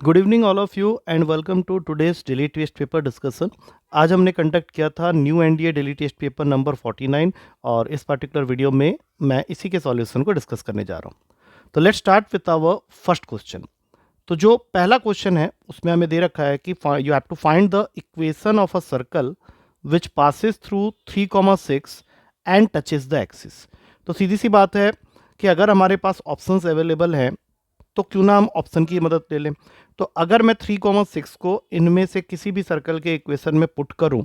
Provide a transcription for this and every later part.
Good evening all of you and welcome to today's daily test paper discussion. आज हमने conduct किया था new NDA daily test paper number 49 और इस particular video में मैं इसी के सॉल्यूशन को डिस्कस करने जा रहा हूँ। तो let's start with our first question. तो जो पहला क्वेश्चन है उसमें हमें दे रखा है कि you have to find the equation of a circle which passes through 3,6 and touches the axis. तो सीधी सी बात है कि अगर हमारे पास ऑप्शंस अवेलेबल हैं तो क्यों ना हम ऑप्शन की मदद ले लें। तो अगर मैं 3,6 को इनमें से किसी भी सर्कल के इक्वेशन में पुट करूं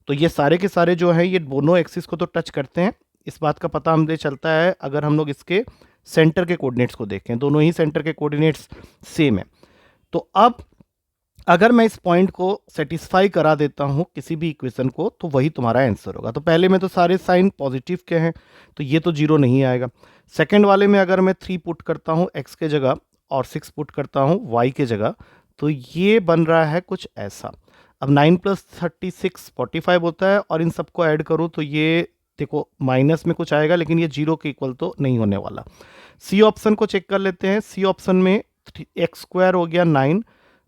तो ये सारे के सारे जो हैं ये दोनों एक्सिस को तो टच करते हैं। इस बात का पता हमें चलता है अगर हम लोग इसके सेंटर के कोऑर्डिनेट्स को देखें, दोनों ही सेंटर के कोऑर्डिनेट्स सेम है। तो अब अगर मैं इस पॉइंट को सेटिस्फाई करा देता हूं किसी भी इक्वेशन को तो वही तुम्हारा आंसर होगा। तो पहले में तो सारे साइन पॉजिटिव के हैं तो ये तो जीरो नहीं आएगा। सेकंड वाले में अगर मैं 3 पुट करता हूं एक्स के जगह और 6 पुट करता हूं वाई के जगह तो ये बन रहा है कुछ ऐसा। अब 9 + 36 45 होता है और इन सबको ऐड करूं तो ये देखो माइनस में कुछ आएगा लेकिन ये जीरो के इक्वल तो नहीं होने वाला। सी ऑप्शन को चेक कर लेते हैं। सी ऑप्शन में x² हो गया 9,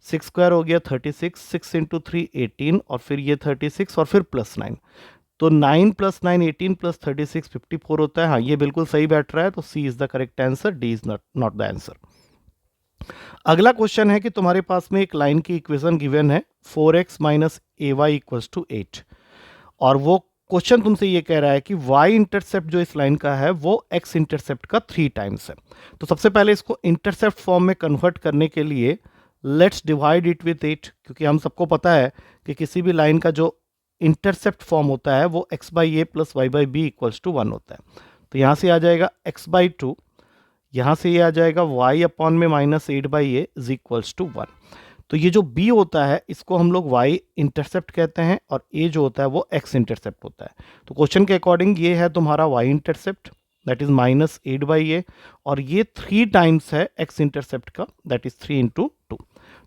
6² हो गया 36, 6 × 3 18 और फिर ये 36 और फिर +9। तो 9 + 9 18 + 36 54 होता है। हाँ, ये बिल्कुल सही बैठ रहा है। तो C is the correct answer, D is not the answer. अगला क्वेश्चन है कि तुम्हारे पास में एक लाइन की इक्वेशन गिवन है 4x - ay = 8 और वो क्वेश्चन तुमसे ये कह रहा है कि y इंटरसेप्ट जो इस लाइन का है वो x इंटरसेप्ट का 3 टाइम्स है। तो सबसे पहले इसको इंटरसेप्ट फॉर्म में कन्वर्ट करने के लिए लेट्स डिवाइड इट विथ 8, क्योंकि हम सबको पता है कि किसी भी लाइन का जो इंटरसेप्ट फॉर्म होता है वो x/a + y/b = 1 होता है। तो यहाँ से आ जाएगा x/2, यहाँ से ये आ जाएगा y/में -8/a = 1। तो ये जो b होता है इसको हम लोग y इंटरसेप्ट कहते हैं और a जो होता है वो x इंटरसेप्ट होता है। तो क्वेश्चन के अकॉर्डिंग ये है तुम्हारा y intercept that is -8/a और ये 3 टाइम्स है x इंटरसेप्ट का दैट इज 3 × 2।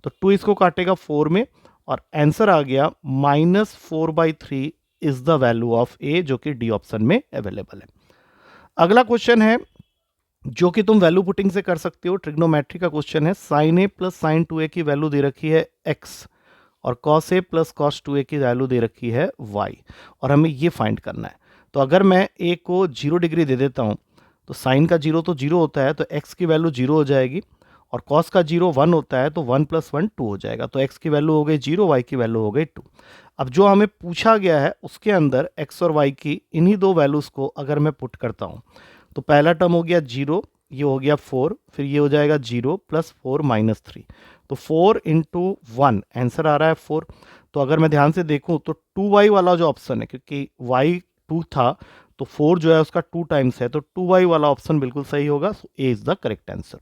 तो 2 इसको काटेगा 4 में और आंसर आ गया -4/3 is the value of a, जो कि डी ऑप्शन में अवेलेबल है। अगला क्वेश्चन है जो कि तुम वैल्यू पुटिंग से कर सकते हो। ट्रिग्नोमेट्री का क्वेश्चन है। sin a + sin 2a की वैल्यू दे रखी है x और cos a + cos 2a की वैल्यू दे रखी है y और हमें ये फाइंड करना है। तो अगर मैं a को 0 डिग्री दे देता हूँ तो sin का 0 तो 0 होता है तो x की वैल्यू 0 हो जाएगी और cos का 0 1 होता है तो 1 + 1 2 हो जाएगा। तो x की वैल्यू हो गई 0, y की वैल्यू हो गई 2। अब जो हमें पूछा गया है उसके अंदर x और y की इन्हीं दो वैल्यूज़ को अगर मैं पुट करता हूँ तो पहला टर्म हो गया 0, ये हो गया 4, फिर ये हो जाएगा 0 + 4 - 3। तो 4 × 1 आंसर आ रहा है 4। तो अगर मैं ध्यान से देखूं तो 2y वाला जो ऑप्शन है, क्योंकि y 2 था तो 4 जो है उसका 2 टाइम्स है तो 2y वाला ऑप्शन बिल्कुल सही होगा। सो ए इज द करेक्ट आंसर।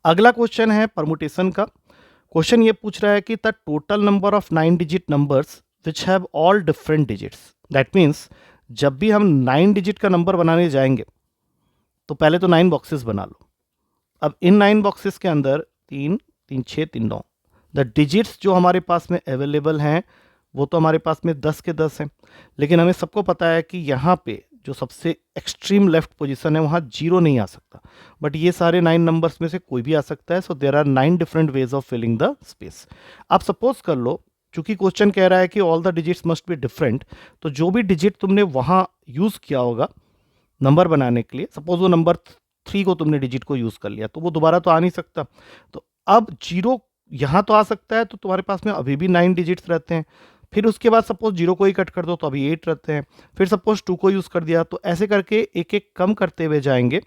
अगला क्वेश्चन है परमुटेशन का। क्वेश्चन ये पूछ रहा है कि the total number of 9 digit numbers which have all different digits. That means जब भी हम 9 डिजिट का नंबर बनाने जाएंगे तो पहले तो 9 बॉक्सेस बना लो। अब इन 9 बॉक्सेस के अंदर 3 3 6 3 9 द डिजिट्स जो हमारे पास में अवेलेबल हैं वो तो हमारे पास में 10 के 10 हैं, लेकिन हमें सबको पता है कि यहाँ पे जो सबसे एक्सट्रीम लेफ्ट पोजीशन है वहाँ 0 नहीं आ सकता, बट ये सारे 9 नंबर्स में से कोई भी आ सकता है। So there are 9 different ways of filling the space. आप सपोज कर लो, चूंकि क्वेश्चन कह रहा है कि all the digits must be different, तो जो भी डिजिट तुमने वहाँ यूज़ किया होगा नंबर बनाने के लिए, सपोज वो नंबर 3 को तुमने डिजिट को यूज़ कर लिया तो वो दोबारा तो आ नहीं सकता। तो अब 0 यहाँ तो आ सकता है तो तुम्हारे पास में अभी भी 9 डिजिट्स रहते हैं। फिर उसके बाद सपोज 0 को ही कट कर दो तो अभी 8 रहते हैं। फिर सपोज 2 को यूज़ कर दिया तो ऐसे करके एक एक कम करते हुए जाएंगे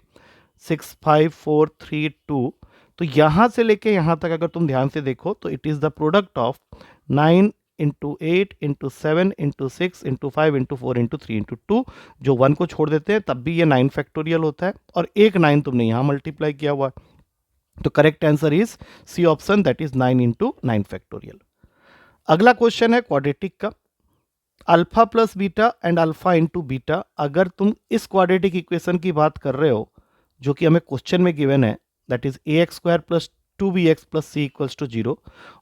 6 5 4 3 2। तो यहाँ से लेके यहाँ तक अगर तुम ध्यान से देखो तो it is the product of 9 × 8 × 7 × 6 × 5 × 4 × 3 × 2। जो 1 को छोड़ देते हैं तब भी ये 9 फैक्टोरियल होता है और एक 9 तुमने यहाँ मल्टीप्लाई किया हुआ है। तो correct answer is C option that is 9 × 9 factorial. अगला क्वेश्चन है क्वाड्रेटिक का। Alpha + beta and alpha × beta. अगर तुम इस क्वाड्रेटिक इक्वेशन की बात कर रहे हो जो कि हमें क्वेश्चन में गिवन है that is ax² + 2bx + c = 0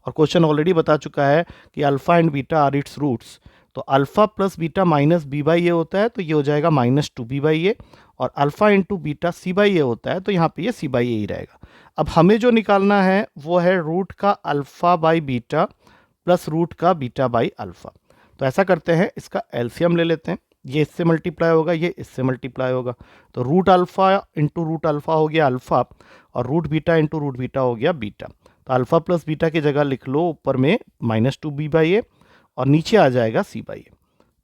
और क्वेश्चन ऑलरेडी बता चुका है कि alpha and beta are its roots, तो alpha plus beta minus B by A होता है, तो ये हो जाएगा minus two B by A, और alpha into beta C by A होता है, तो यहाँ पे ये सी बाई ए ही रहेगा। अब हमें जो निकालना है वो है रूट का alpha by beta plus root का बीटा बाई अल्फ़ा। तो ऐसा करते हैं, इसका एलसीएम ले लेते हैं, ये इससे मल्टीप्लाई होगा, ये इससे मल्टीप्लाई होगा, तो root alpha into root alpha हो गया अल्फ़ा, और root beta into root beta हो गया बीटा। तो अल्फ़ा प्लस बीटा की जगह लिख लो ऊपर में minus two B by A, और नीचे आ जाएगा सी बाई ए।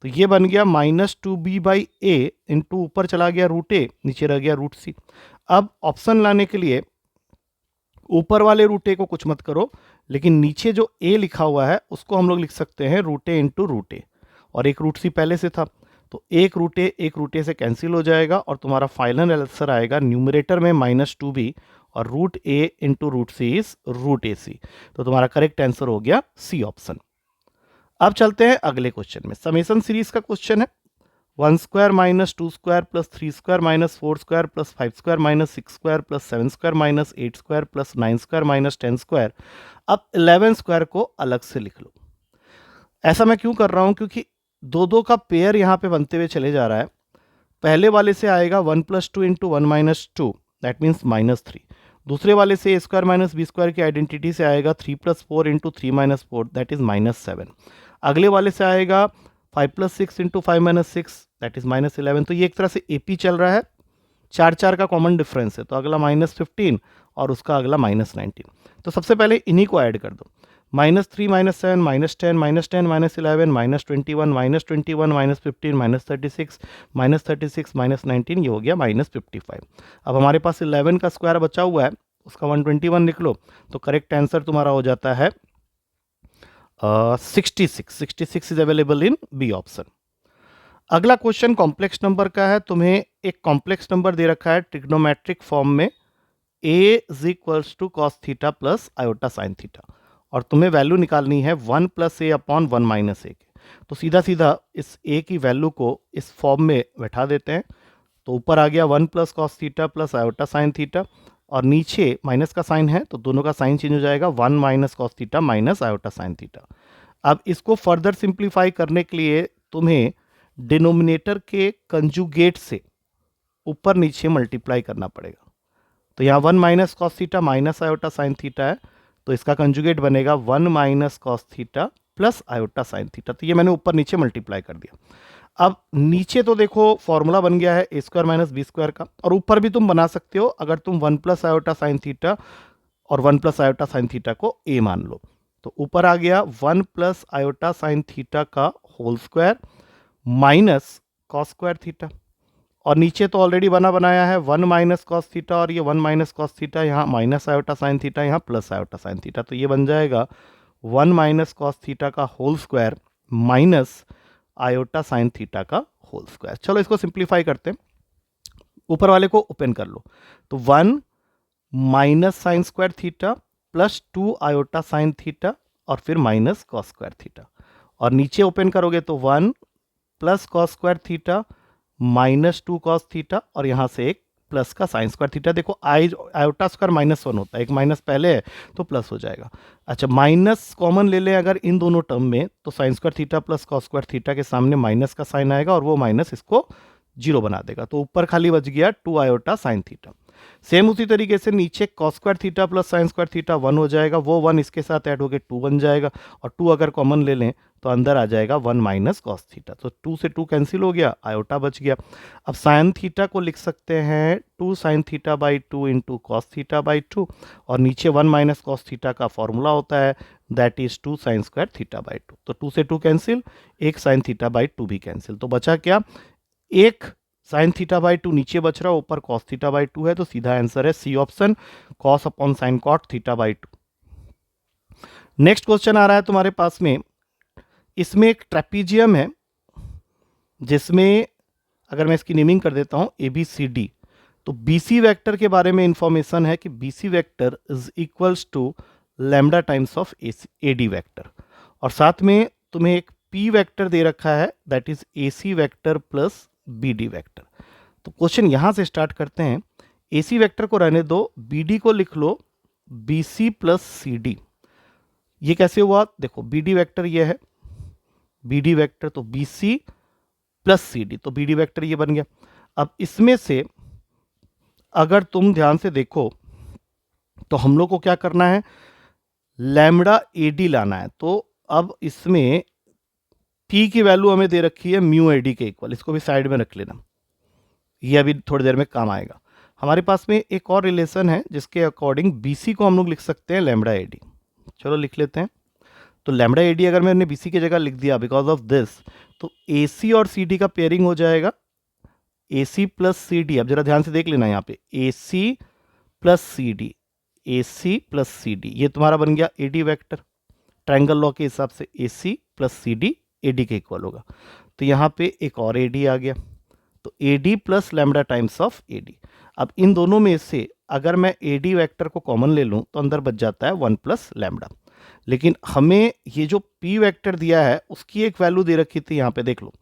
तो ये बन गया minus two B by A into ऊपर चला गया रूट ए, नीचे रह गया रूट सी। अब ऑप्शन लाने के लिए ऊपर वाले रूट ए को कुछ मत करो, लेकिन नीचे जो ए लिखा हुआ है उसको हम लोग लिख सकते हैं रूट ए इंटू रूट ए, और एक रूट सी पहले से था, तो एक रूट ए से कैंसिल हो जाएगा, और तुम्हारा फाइनल आंसर आएगा न्यूमरेटर में माइनस टू बी और root A into root C is root A C. तो तुम्हारा करेक्ट आंसर हो गया सी ऑप्शन। अब चलते हैं अगले क्वेश्चन में, समेशन सीरीज का क्वेश्चन है। 1 square minus 2 square plus 3 square minus 4 square plus 5 square minus 6 square plus 7 square minus 8 square plus 9 square minus 10 square. अब 11 स्क्वायर को अलग से लिख लो। ऐसा मैं क्यों कर रहा हूं, क्योंकि दो दो का पेयर यहाँ पे बनते हुए चले जा रहा है। पहले वाले से आएगा 1 plus two into one minus two, that means minus three. दूसरे वाले से ए स्क्वायर माइनस बी स्क्वायर की आइडेंटिटी से आएगा 3 plus four into three minus four, that is minus seven. अगले वाले से आएगा 5 plus six into five minus six, that is minus 11। तो ये एक तरह से एपी चल रहा है, चार चार का कॉमन डिफरेंस है, तो अगला माइनस 15 और उसका अगला माइनस 19। तो सबसे पहले इन्हीं को ऐड कर दो, minus three minus seven minus ten minus 11 minus 21 minus 21 minus 15 minus 36 minus 36 minus 19, ये हो गया माइनस 55। अब हमारे पास 11 का स्क्वायर बचा हुआ है, उसका 121 लिख लो, तो करेक्ट आंसर तुम्हारा हो जाता है 66। 66 is available in B option. अगला क्वेश्चन कॉम्प्लेक्स नंबर का है। तुम्हें एक कॉम्प्लेक्स नंबर दे रखा है ट्रिग्नोमेट्रिक फॉर्म में, a is equals to cos theta plus iota sine theta, और तुम्हें वैल्यू निकालनी है 1 plus A upon 1 minus A के। तो सीधा सीधा इस a की वैल्यू को इस फॉर्म में बैठा देते हैं। तो ऊपर आ गया 1 plus cos theta plus iota sine theta, और नीचे माइनस का साइन है तो दोनों का साइन चेंज हो जाएगा, 1 minus cos theta minus iota sine theta. अब इसको फर्दर सिंप्लीफाई करने के लिए तुम्हें डिनोमिनेटर के कंजुगेट से ऊपर नीचे मल्टीप्लाई करना पड़ेगा। तो यहाँ 1 minus cos theta minus iota sine theta है, तो इसका कंजुगेट बनेगा 1 minus cos theta plus iota sine theta. तो ये मैंने ऊपर नीचे मल्टीप्लाई कर दिया। अब नीचे तो देखो फॉर्मूला बन गया है ए स्क्वायर माइनस बी स्क्वायर का, और ऊपर भी तुम बना सकते हो अगर तुम 1 प्लस आयोटा साइन थीटा और 1 प्लस आयोटा साइन थीटा को ए मान लो। तो ऊपर आ गया 1 प्लस आयोटा साइन थीटा का whole square minus cos square theta, और नीचे तो ऑलरेडी बना बनाया है 1 माइनस कॉस थीटा, और ये 1 माइनस कॉस थीटा यहाँ माइनस आयोटा साइन थीटा यहाँ प्लस आयोटा साइन थीटा। तो ये बन जाएगा 1 माइनस कॉस थीटा का whole square minus iota sine theta का होल स्क्वायर। चलो इसको सिंप्लीफाई करते हैं, ऊपर वाले को ओपन कर लो, तो 1 minus sine square theta plus 2 iota sine theta और फिर माइनस कॉस स्क्वायर थीटा, और नीचे ओपन करोगे तो 1 plus cos square theta minus 2 cos theta, और यहाँ से एक प्लस का साइन स्क्वायर थीटा। देखो आयोटा स्क्वायर माइनस 1 होता है, एक माइनस पहले है तो प्लस हो जाएगा। अच्छा, माइनस कॉमन ले लें अगर इन दोनों टर्म में, तो sine square theta plus cos square theta के सामने माइनस का साइन आएगा, और वो माइनस इसको जीरो बना देगा, तो ऊपर खाली बच गया 2 आयोटा साइन थीटा। सेम उसी तरीके से नीचे cos square theta plus sine square theta 1 हो जाएगा, वो 1 इसके साथ ऐड होकर 2 बन जाएगा, और 2 अगर कॉमन ले लें तो अंदर आ जाएगा 1 माइनस कॉस थीटा। तो 2 से 2 कैंसिल हो गया, आयोटा बच गया। अब साइन थीटा को लिख सकते हैं 2 sine theta by 2 into cos theta by 2, और नीचे 1 माइनस कॉस थीटा का फॉर्मूला होता है that is 2 sine square theta by 2। तो 2 से 2 कैंसिल, एक साइन थीटा बाई 2 भी कैंसिल, तो बचा क्या, एक साइन थीटा बाई 2 नीचे बच रहा है, ऊपर कॉस थीटा बाई 2 है, तो सीधा आंसर है C option, cos upon sine cot theta by 2। Next question आ रहा है तुम्हारे पास में, इसमें एक ट्रेपीजियम है जिसमें अगर मैं इसकी नेमिंग कर देता हूं ए बी सी डी, तो बी सी वैक्टर के बारे में इंफॉर्मेशन है कि B C vector is equals to lambda times of A D vector, और साथ में तुम्हें एक पी वैक्टर दे रखा है that is A C vector plus B D vector. तो क्वेश्चन यहां से स्टार्ट करते हैं, ए सी वैक्टर को रहने दो, बी डी को लिख लो B C plus C D. ये कैसे हुआ, देखो बी डी वैक्टर ये है, बी डी वैक्टर, तो B C plus C D, तो बी डी वैक्टर ये बन गया। अब इसमें से अगर तुम ध्यान से देखो तो हम लोग को क्या करना है, लैम्बडा ए डी लाना है। तो अब इसमें टी की वैल्यू हमें दे रखी है म्यू ए डी के इक्वल, इसको भी साइड में रख लेना, ये अभी थोड़ी देर में काम आएगा। हमारे पास में एक और रिलेशन है जिसके अकॉर्डिंग बी सी को हम लोग लिख सकते हैं लैम्बडा ए डी। चलो लिख लेते हैं। तो लैम्बडा ए डी अगर मैंने बी सी की जगह लिख दिया बिकॉज ऑफ दिस, तो ए सी और सी डी का पेयरिंग हो जाएगा ए सी प्लस सी डी। अब जरा ध्यान से देख लेना यहाँ पे, A C plus C D, A C plus C D, ये तुम्हारा बन गया A D vector. Triangle law के हिसाब से A C plus C D A D के इक्वल होगा। तो यहाँ पे एक और ए डी आ गया, तो A D plus lambda times of A D. अब इन दोनों में से अगर मैं ए डी वैक्टर को कॉमन ले लूँ तो अंदर बच जाता है 1 प्लस लैम्बडा। लेकिन हमें ये जो पी वैक्टर दिया है उसकी एक वैल्यू दे रखी थी, यहाँ पे देख लो,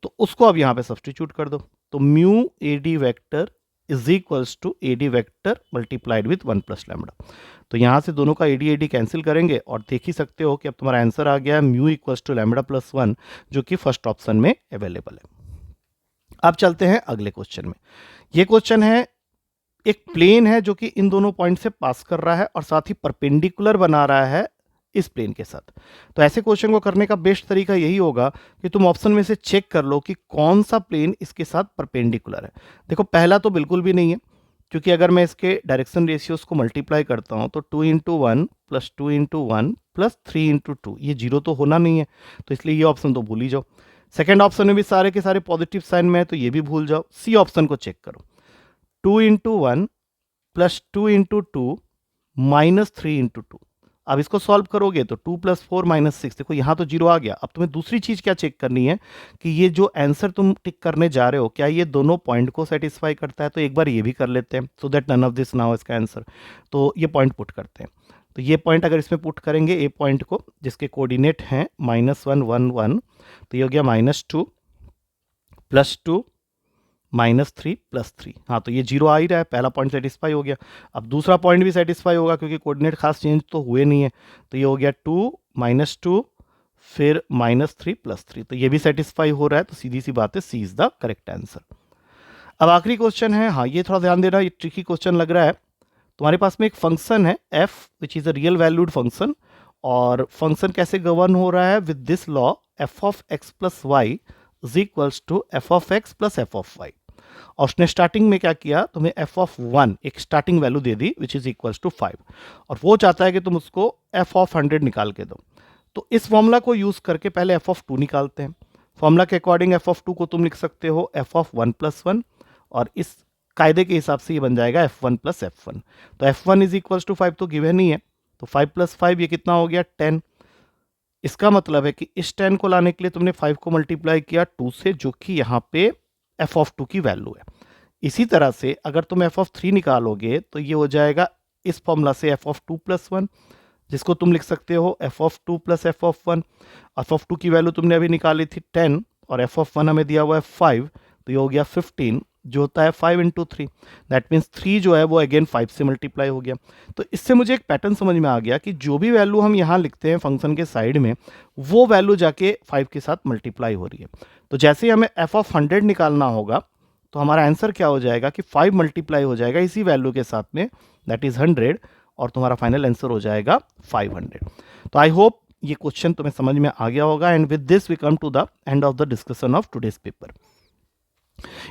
तो उसको अब यहाँ पे सब्स्टिट्यूट कर दो। तो mu A D vector is equals to A D vector multiplied with 1 plus lambda. तो यहाँ से दोनों का ए डी कैंसिल करेंगे और देख ही सकते हो कि अब तुम्हारा आंसर आ गया mu equals to lambda plus 1, जो कि फर्स्ट ऑप्शन में अवेलेबल है। अब चलते हैं अगले क्वेश्चन में। ये क्वेश्चन है, एक प्लेन है जो कि इन दोनों पॉइंट से पास कर रहा है और साथ ही परपेंडिकुलर बना रहा है इस प्लेन के साथ। तो ऐसे क्वेश्चन को करने का बेस्ट तरीका यही होगा कि तुम ऑप्शन में से चेक कर लो कि कौन सा प्लेन इसके साथ परपेंडिकुलर है। देखो पहला तो बिल्कुल भी नहीं है, क्योंकि अगर मैं इसके डायरेक्शन रेशियोज को मल्टीप्लाई करता हूं तो 2 into 1 plus 2 into 1 plus 3 into 2, ये जीरो तो होना नहीं है, तो इसलिए ये ऑप्शन तो भूल ही जाओ। सेकेंड ऑप्शन में भी सारे के सारे पॉजिटिव साइन में है, तो ये भी भूल जाओ। सी ऑप्शन को चेक करो, 2 into 1 plus 2 into 2 minus 3 into 2। अब इसको सॉल्व करोगे तो 2 प्लस 4 माइनस 6, देखो यहाँ तो जीरो आ गया। अब तुम्हें दूसरी चीज क्या चेक करनी है कि ये जो आंसर तुम टिक करने जा रहे हो क्या ये दोनों पॉइंट को सेटिस्फाई करता है। तो एक बार ये भी कर लेते हैं, so that none of this now इसका आंसर। तो ये पॉइंट पुट करते हैं, तो ये पॉइंट अगर इसमें पुट करेंगे ए पॉइंट को, जिसके कोऑर्डिनेट हैं -1 1 1, तो ये हो गया -2 प्लस 2 -3 प्लस 3। हाँ, तो ये जीरो आ ही रहा है, पहला पॉइंट सेटिस्फाई हो गया। अब दूसरा पॉइंट भी सेटिस्फाई होगा क्योंकि कोऑर्डिनेट खास चेंज तो हुए नहीं है। तो ये हो गया 2 -2 फिर -3 प्लस 3, तो ये भी सेटिस्फाई हो रहा है। तो सीधी सी बात है, सी इज द करेक्ट आंसर। अब आखिरी क्वेश्चन है, हाँ ये थोड़ा ध्यान देना, ये ट्रिकी क्वेश्चन लग रहा है। तुम्हारे पास में एक फंक्शन है f which is a real valued function, और फंक्शन कैसे गवर्न हो रहा है with this law f of x plus Y is equals to f of x plus f of y। और उसने स्टार्टिंग में क्या किया, तुम्हें f ऑफ 1 एक स्टार्टिंग वैल्यू दे दी विच इज इक्वल्स टू 5, और वो चाहता है कि तुम उसको f ऑफ 100 निकाल के दो। तो इस फॉर्मूला को यूज करके पहले f ऑफ 2 निकालते हैं। फॉर्मूला के अकॉर्डिंग f ऑफ 2 को तुम लिख सकते हो f ऑफ 1 प्लस 1, और इस कायदे के हिसाब से ये बन जाएगा f1 प्लस f1। तो f1 इज इक्वल्स टू 5 तो गिवन ही है, तो 5 प्लस 5 ये कितना हो गया 10। इसका मतलब है कि इस 10 को लाने के लिए तुमने 5 को मल्टीप्लाई किया 2 से, जो कि यहाँ पे f ऑफ 2 की वैल्यू है। इसी तरह से अगर तुम f ऑफ 3 निकालोगे तो ये हो जाएगा इस फॉर्मूला से f ऑफ 2 प्लस 1, जिसको तुम लिख सकते हो f of 2 plus f of 1। f of 2 की वैल्यू तुमने अभी निकाली थी 10 और f ऑफ 1 हमें दिया हुआ है 5, तो ये हो गया 15, जो होता है 5 इंटू 3। दैट मीन्स 3 जो है वो अगेन 5 से मल्टीप्लाई हो गया। तो इससे मुझे एक पैटर्न समझ में आ गया कि जो भी वैल्यू हम यहाँ लिखते हैं फंक्शन के साइड में, वो वैल्यू जाके 5 के साथ मल्टीप्लाई हो रही है। तो जैसे ही हमें f ऑफ 100 निकालना होगा तो हमारा आंसर क्या हो जाएगा कि 5 मल्टीप्लाई हो जाएगा इसी वैल्यू के साथ में, दैट इज 100, और तुम्हारा फाइनल आंसर हो जाएगा 500। तो आई होप ये क्वेश्चन तुम्हें समझ में आ गया होगा। And with this we come to the end of the discussion of today's paper.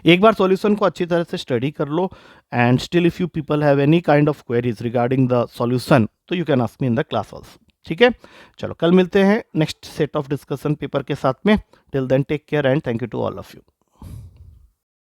एक बार सॉल्यूशन को अच्छी तरह से स्टडी कर लो, and still if you people have any kind of queries regarding the solution तो you can ask me in the class also. ठीक है, चलो कल मिलते हैं next set of discussion paper के साथ में। Till then take care and thank you to all of you.